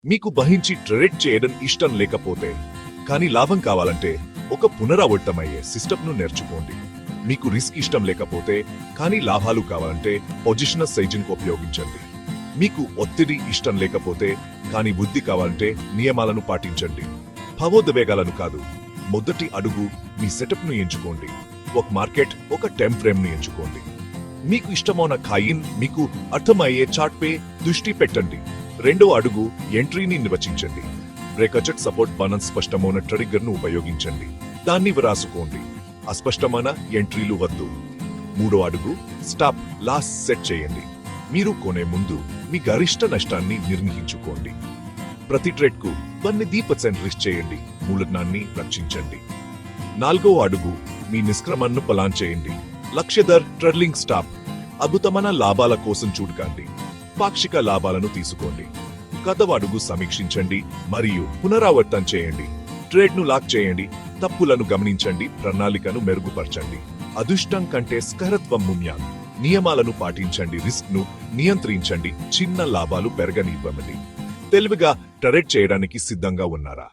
మీకు బహించి ట్రేడ్ చేయడం ఇష్టం లేకపోతే కానీ లాభం కావాలంటే ఒక పునరావృతమయ్యే సిస్టమ్ను నేర్చుకోండి. మీకు రిస్క్ ఇష్టం లేకపోతే కానీ లాభాలు కావాలంటే పొజిషనల్ సైజింగ్ ఉపయోగించండి. మీకు ఒత్తిడి ఇష్టం లేకపోతే కానీ బుద్ధి కావాలంటే నియమాలను పాటించండి. భావోద్వేగాలను కాదు. మొదటి అడుగు మీ సెటప్ను ఎంచుకోండి. ఒక మార్కెట్, ఒక టైం ఫ్రేమ్ను ఎంచుకోండి. మీకు ఇష్టమైన కాయిన్, మీకు అర్థమయ్యే చార్ట్పై దృష్టి పెట్టండి. రెండో అడుగు ఎంట్రీని నిర్వచించండి. బ్రేకచట్ సపోర్ట్ బటన్ స్పష్టమైన ట్రిగ్గర్ను ఉపయోగించండి. దాన్ని వ్రాసుకోండి. అస్పష్టమైన ఎంట్రీలు వద్దు. మూడో అడుగు స్టాప్ లాస్ సెట్ చేయండి. మీరు కొనే ముందు మీ గరిష్ట నష్టాన్ని నిర్ణయించుకోండి. ప్రతి ట్రేడ్కు 10% రిస్క్ చేయండి. మూలధనాన్ని రక్షించండి. నాలుగో అడుగు మీ నిష్క్రమణను ప్లాన్ చేయండి. లక్ష్యధర్ ట్రెడ్లింగ్ స్టాప్. అద్భుతమైన లాభాల కోసం చూడకండి. పాక్షిక లాభాలను తీసుకోండి. కథ అడుగు సమీక్షించండి మరియు పునరావర్తన చేయండి. ట్రేడ్ను లాక్ చేయండి. తప్పులను గమనించండి. ప్రణాళికను మెరుగుపరచండి. అదృష్టం కంటే స్థిరత్వం ముఖ్యం. నియమాలను పాటించండి. రిస్క్ ను నియంత్రించండి. చిన్న లాభాలు పెరగనివ్వండి. తెలివిగా ట్రేడ్ చేయడానికి సిద్ధంగా ఉన్నారా?